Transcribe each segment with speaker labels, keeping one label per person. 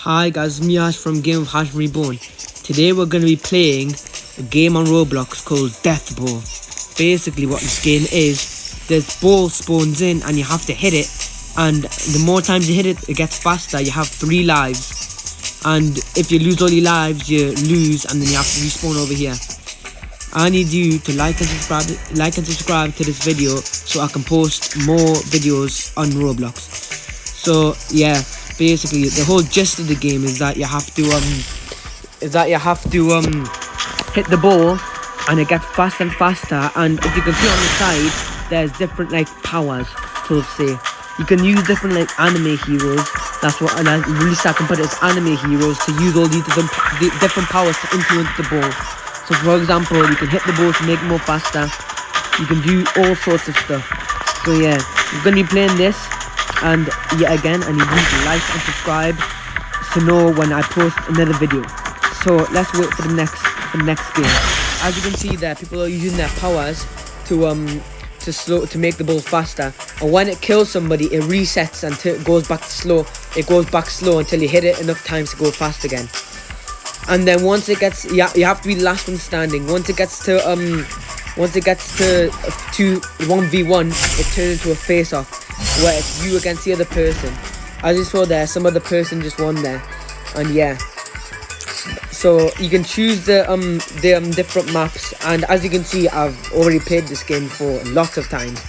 Speaker 1: Hi guys, it's me Ash from Game of Hash Reborn. Today we're going to be playing a game on Roblox called Death Ball. Basically what this game is, this ball spawns in and you have to hit it, and the more times you hit it, it gets faster. You have 3 lives, and if you lose all your lives, you lose and then you have to respawn over here. I need you to like and subscribe to this video so I can post more videos on Roblox. So yeah, basically the whole gist of the game is that you have to hit the ball and it gets faster and faster, and if you can see on the side there's different like powers, so to say. You can use different like anime heroes. That's what I really I can put it as anime heroes to use all these different powers to influence the ball. So for example, you can hit the ball to make it more faster. You can do all sorts of stuff. So yeah, we're going to be playing this, and yet again I need you to like and subscribe to know when I post another video. So let's wait for the next game. As you can see there, people are using their powers to make the ball faster, and when it kills somebody it resets until it goes back to slow. It goes back slow until you hit it enough times to go fast again. And then once it gets, you have to be the last one standing. Once it gets to 1v1, it turns into a face-off where it's you against the other person. As you saw there, some other person just won there, and yeah. So you can choose the different maps, and as you can see, I've already played this game for lots of times.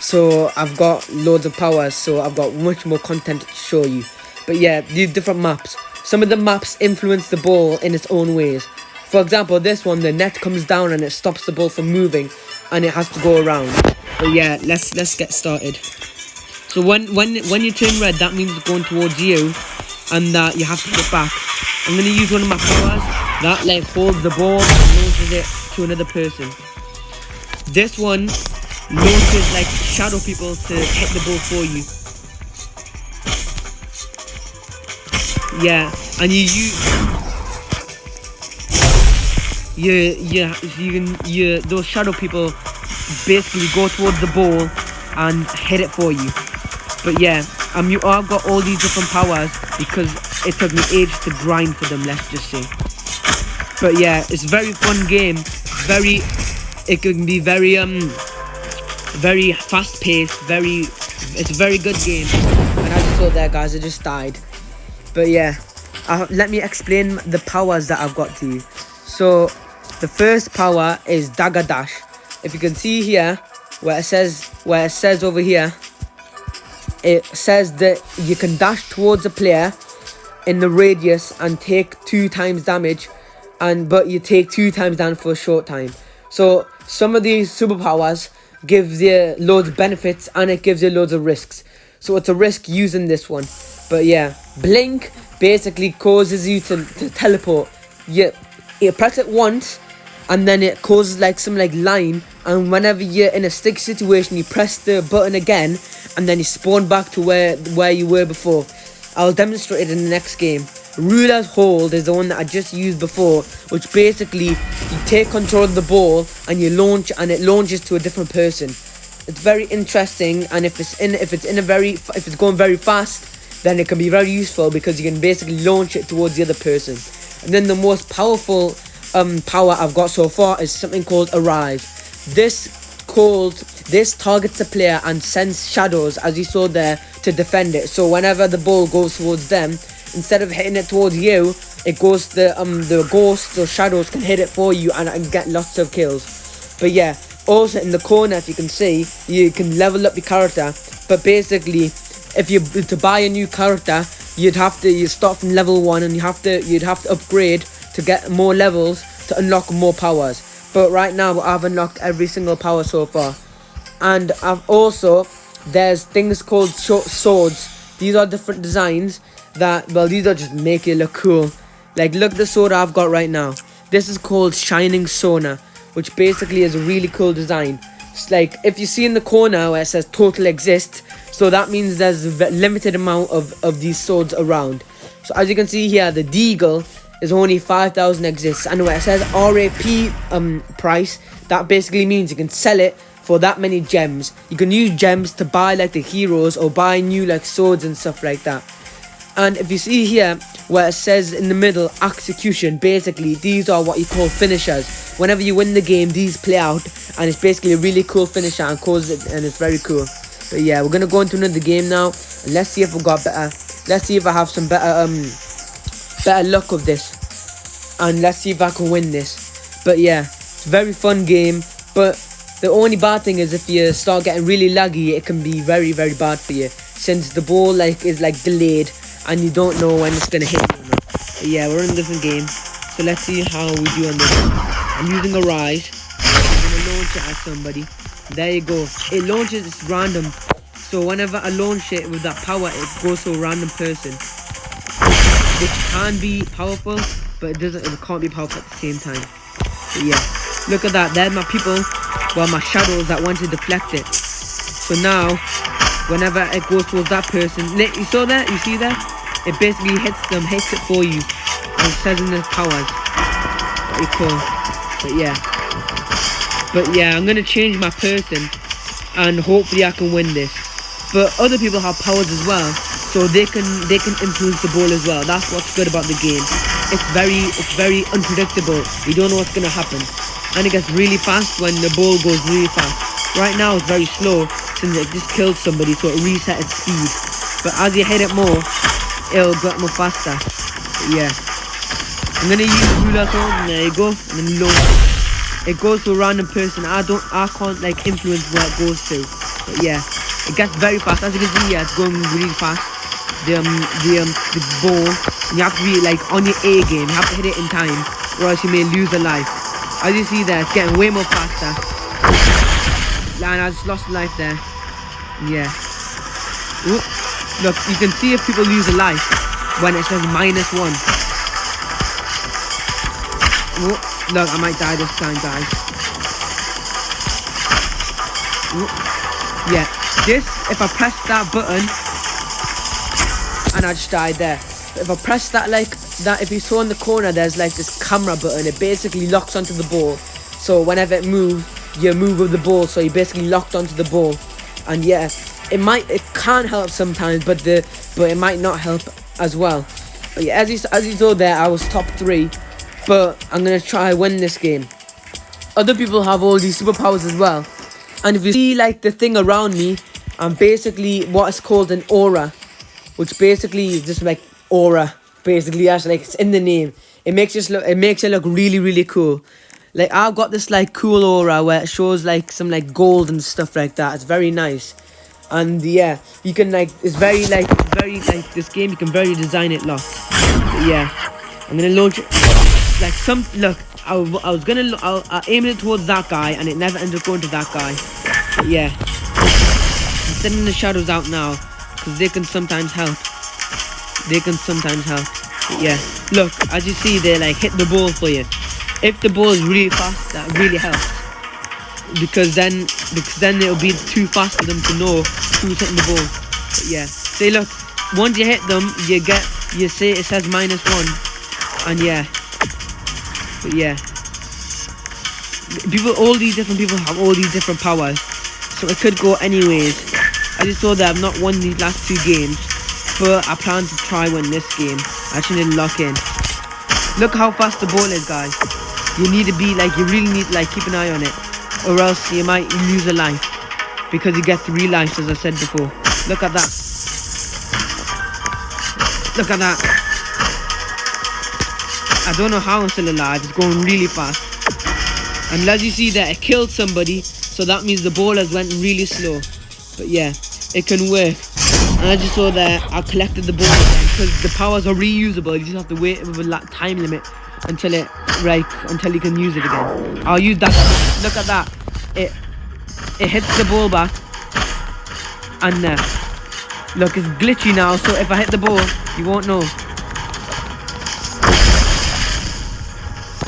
Speaker 1: So I've got loads of powers, so I've got much more content to show you. But yeah, these different maps. Some of the maps influence the ball in its own ways. For example, this one, the net comes down and it stops the ball from moving, and it has to go around. But yeah, let's get started. So when you turn red, that means it's going towards you, and that you have to get back. I'm gonna use one of my powers that like holds the ball and launches it to another person. This one launches like shadow people to hit the ball for you. Yeah, and those shadow people basically go towards the ball and hit it for you. But yeah, I've got all these different powers because it took me ages to grind for them, let's just say. But yeah, it's a very fun game. It can be very fast paced. It's a very good game. And as you saw there, guys, I just died. But yeah, let me explain the powers that I've got to you. So the first power is Dagger Dash. If you can see here, where it says over here, it says that you can dash towards a player in the radius and take 2 times damage, but you take 2 times damage for a short time. So some of these superpowers gives you loads of benefits, and it gives you loads of risks. So it's a risk using this one. But yeah, Blink basically causes you to teleport. You press it once, and then it causes like some like line, and whenever you're in a stick situation, you press the button again, and then you spawn back to where you were before. I'll demonstrate it in the next game. Ruler's Hold is the one that I just used before, which basically you take control of the ball and you launch, and it launches to a different person. It's very interesting, and if it's going very fast, then it can be very useful because you can basically launch it towards the other person. And then the most powerful power I've got so far is something called Arrive. This targets a player and sends shadows, as you saw there, to defend it. So whenever the ball goes towards them, instead of hitting it towards you, it goes the ghosts or shadows can hit it for you and get lots of kills. But yeah, also in the corner, if you can see, you can level up your character. But basically, if you to buy a new character, you start from level 1, and you'd have to upgrade to get more levels to unlock more powers. But right now I've unlocked every single power so far. And there's things called short swords. These are different designs that, well, these are just make it look cool. Like, look the sword I've got right now. This is called Shining Sona, which basically is a really cool design. It's like, if you see in the corner where it says total exists, so that means there's a limited amount of these swords around. So as you can see here, the Deagle is only 5,000 exists, and where it says RAP price, that basically means you can sell it for that many gems. You can use gems to buy like the heroes or buy new like swords and stuff like that. And if you see here, where it says in the middle execution. Basically, these are what you call finishers. Whenever you win the game, these play out, and it's basically a really cool finisher, and it's very cool. But yeah, we're gonna go into another game now, and let's see if we got better. Let's see if I have some better luck of this, and let's see if I can win this. But yeah, it's a very fun game. But the only bad thing is if you start getting really laggy, it can be very, very bad for you, since the ball is delayed and you don't know when it's gonna hit you. But yeah, we're in a different game, so let's see how we do on this. I'm using a Rise. I'm gonna launch it at somebody. There you go. It launches, it's random. So whenever I launch it with that power, it goes to a random person, which can be powerful, but it can't be powerful at the same time. But yeah, look at that. There's my people, well, my shadows that want to deflect it. So now, whenever it goes towards that person, you saw that? You see that? It basically hits it for you, and it says in the powers. Pretty cool. But yeah, I'm gonna change my person, and hopefully I can win this. But other people have powers as well, so they can influence the ball as well. That's what's good about the game. It's very unpredictable. You don't know what's gonna happen, and it gets really fast when the ball goes really fast. Right now it's very slow since it just killed somebody, so it reset its speed. But as you hit it more, it'll get more faster. But yeah, I'm gonna use ruler sword, and there you go. And then launch. It goes to a random person. I can't influence where it goes to. But yeah, it gets very fast. As you can see, yeah, it's going really fast. The ball. And you have to be on your A game. You have to hit it in time, or else you may lose a life. As you see there, it's getting way more faster. And I just lost a life there. Yeah. Ooh. Look, you can see if people lose a life when it says -1. Ooh. Look, I might die this time, guys. Ooh. Yeah, if I press that button, and I just died there. But if I press that if you saw in the corner, there's this camera button. It basically locks onto the ball. So whenever it moves, you move with the ball. So you're basically locked onto the ball. And yeah, it can help sometimes, but it might not help as well. But yeah, as you saw there, I was top 3. But I'm gonna try win this game. Other people have all these superpowers as well. And if you see the thing around me, I'm basically what is called an aura, which basically is just aura. Basically, that's it's in the name. It makes it look really, really cool. I've got this cool aura where it shows some gold and stuff like that. It's very nice. And yeah, you can it's very this game, you can very design it lot. But yeah, I'm gonna launch it. Look, I aimed it towards that guy, and it never ended up going to that guy. But yeah, I'm sending the shadows out now, because they can sometimes help. But yeah, look, as you see, they hit the ball for you. If the ball is really fast, that really helps, because then it'll be too fast for them to know who's hitting the ball. But yeah, see, look, once you hit them, you see it says -1, and yeah. But yeah, all these different people have all these different powers, so it could go anyways. I just saw that I've not won these last 2 games, but I plan to try win this game. I just need to lock in. Look how fast the ball is, guys. You need to be you really need to keep an eye on it, or else you might lose a life, because you get 3 lives, as I said before. Look at that. Look at that. I don't know how I'm still alive. It's going really fast. And as you see there, it killed somebody, so that means the ball has went really slow. But yeah, it can work. And as you saw there, I collected the ball again, because the powers are reusable. You just have to wait with a time limit until you can use it again. I'll use that. Look at that. It hits the ball back, and look, it's glitchy now, so if I hit the ball, you won't know.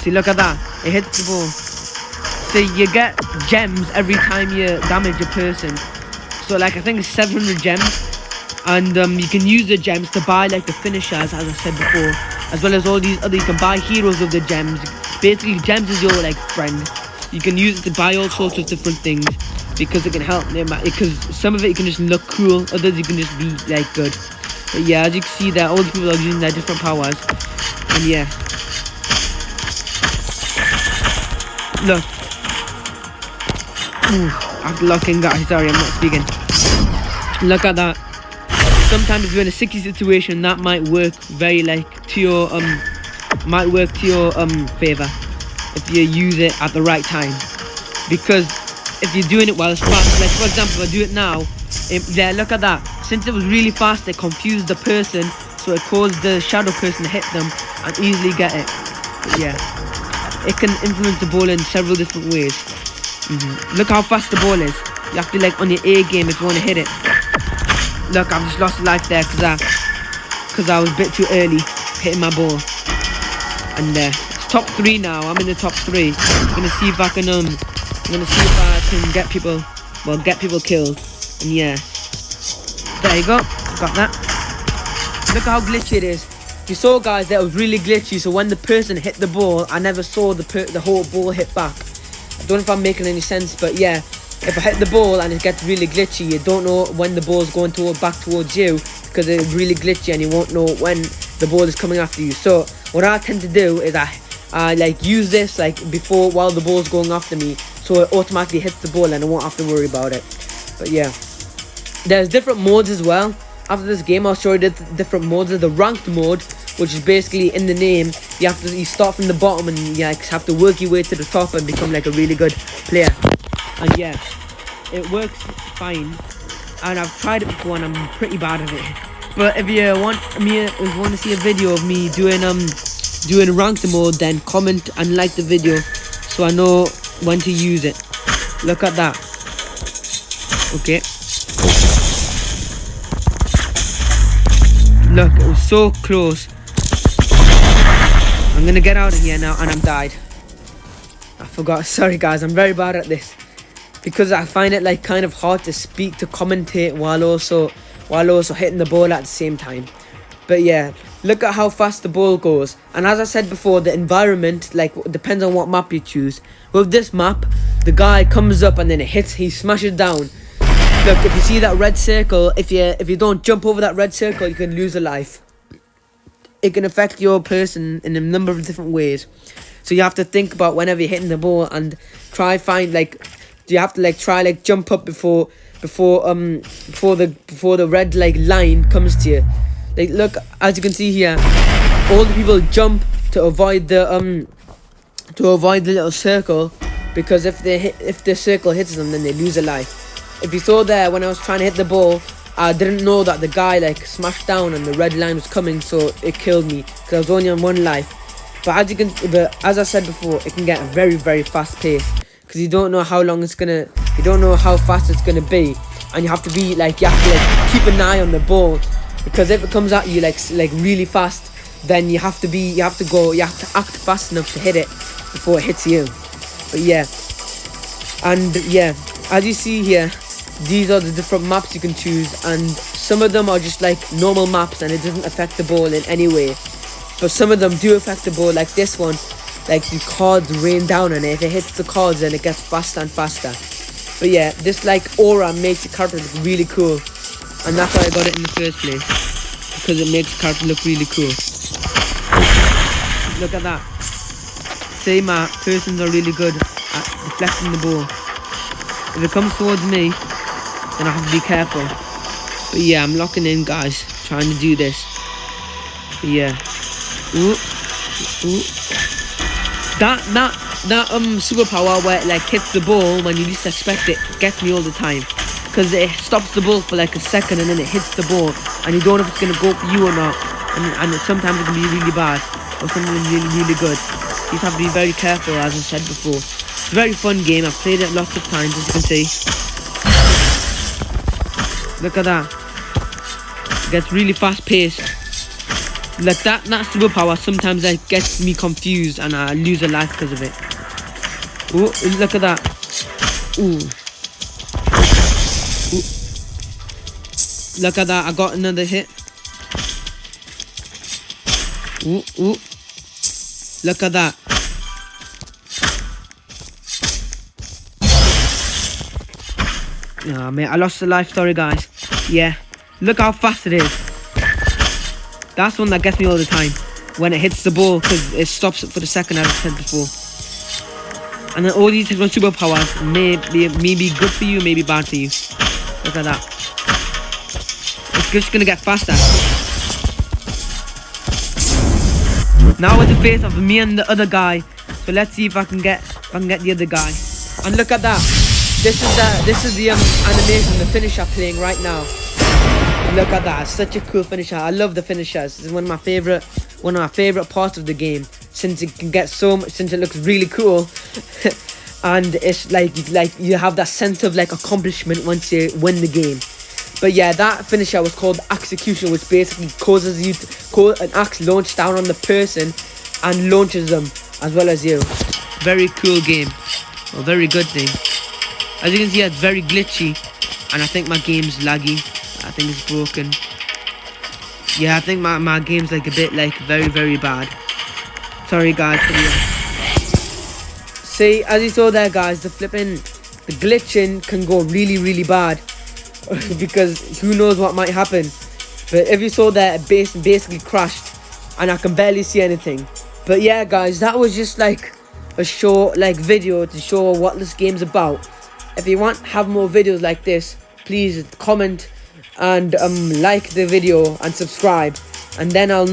Speaker 1: See, look at that. It hits the ball. So you get gems every time you damage a person. So I think it's 700 gems. And you can use the gems to buy the finishers, as I said before. As well as all these other, you can buy heroes of the gems. Basically, gems is your friend. You can use it to buy all sorts of different things, because it can help. Because some of it you can just look cool, others you can just be good. But yeah, as you can see there, all the people are using their different powers. And yeah. Look. Ooh, I'm locking, guys. Sorry, I'm not speaking. Look at that. Sometimes if you're in a sticky situation, that might work very to your favor if you use it at the right time. Because if you're doing it while it's fast, like for example, if I do it now, there, look at that. Since it was really fast, it confused the person, so it caused the shadow person to hit them and easily get it. But yeah, it can influence the ball in several different ways. Look how fast the ball is. You have to on your A game if you want to hit it. Look, I've just lost a life there because I was a bit too early hitting my ball. And it's top 3 now. I'm in the top 3. I'm gonna see if I can get people killed. And yeah, there you go. Got that. Look how glitchy it is. You saw, guys, that was really glitchy. So when the person hit the ball, I never saw the whole ball hit back. I don't know if I'm making any sense, but yeah. If I hit the ball and it gets really glitchy, you don't know when the ball is going back towards you because it's really glitchy and you won't know when the ball is coming after you. So what I tend to do is I use this before while the ball is going after me, so it automatically hits the ball and I won't have to worry about it. But yeah, there's different modes as well. After this game, I'll show you the different modes. There's the ranked mode, which is basically in the name. You start from the bottom and you have to work your way to the top and become a really good player. And yeah, it works fine, and I've tried it before and I'm pretty bad at it. But if you want to see a video of me doing ranked mode, then comment and like the video so I know when to use it. Look at that. Okay. Look, it was so close. I'm gonna get out of here now, and I'm died. I forgot. Sorry guys, I'm very bad at this. Because I find it kind of hard to speak, to commentate while also hitting the ball at the same time. But yeah, look at how fast the ball goes. And as I said before, the environment depends on what map you choose. With this map, the guy comes up and then he smashes down. Look, if you see that red circle, if you don't jump over that red circle, you can lose a life. It can affect your person in a number of different ways. So you have to think about whenever you're hitting the ball and try find you have to try jump up before the red line comes to you. Look, as you can see here, all the people jump to avoid the little circle, because if the circle hits them, then they lose a life. If you saw there, when I was trying to hit the ball, I didn't know that the guy smashed down and the red line was coming, so it killed me because I was only on 1 life. But as I said before, it can get very, very fast paced. Because you don't know how long it's gonna, you don't know how fast it's gonna be, and you have to be you have to keep an eye on the ball, because if it comes at you really fast, then you have to act fast enough to hit it before it hits you. But yeah, and yeah, as you see here, these are the different maps you can choose, and some of them are just normal maps and it doesn't affect the ball in any way, but some of them do affect the ball, like this one. The cards rain down on it. If it hits the cards, then it gets faster and faster. But yeah, this aura makes the character look really cool, and that's why I got it in the first place, because it makes the character look really cool. Look at that. Say my persons are really good at deflecting the ball. If it comes towards me, then I have to be careful. But yeah, I'm locking in, guys, trying to do this. But yeah. Ooh. That superpower where it hits the ball when you least expect it gets me all the time, because it stops the ball for a second and then it hits the ball and you don't know if it's gonna go for you or not, and sometimes it can be really bad or something really, really good. You just have to be very careful, as I said before. It's a very fun game. I've played it lots of times, as you can see. Look at that. It gets really fast paced. That superpower sometimes gets me confused and I lose a life because of it. Oh, look at that. Ooh. Ooh. Look at that, I got another hit. Ooh, ooh. Look at that. Oh, mate, I lost a life, sorry guys. Yeah, look how fast it is. That's the one that gets me all the time. When it hits the ball, because it stops it for the second, as I said before. And then all these different superpowers may be good for you, may be bad for you. Look at that. It's just gonna get faster. Now it's the face of me and the other guy. So let's see if I can get the other guy. And look at that. This is the animation, the finisher playing right now. Look at that. It's such a cool finisher. I love the finishers. It's one of my favorite parts of the game, since it can get so much, since it looks really cool. And it's like you have that sense of like accomplishment once you win the game. But yeah, that finisher was called Execution, which basically causes you to call an axe launch down on the person and launches them as well as you. Very cool game. A very good thing. As you can see, it's very glitchy, and I think my game's laggy. I think it's broken. Yeah, I think my game's like a bit like very bad. Sorry guys for the... See, as you saw there guys, the glitching can go really bad. Because who knows what might happen. But if you saw there, it basically crashed, and I can barely see anything. But yeah guys, that was just like a short video to show what this game's about. If you want to have more videos like this, please comment and like the video and subscribe, and then I'll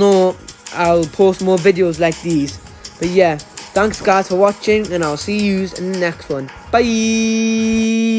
Speaker 1: post more videos like these. But yeah, thanks guys for watching, and I'll see you in the next one. Bye.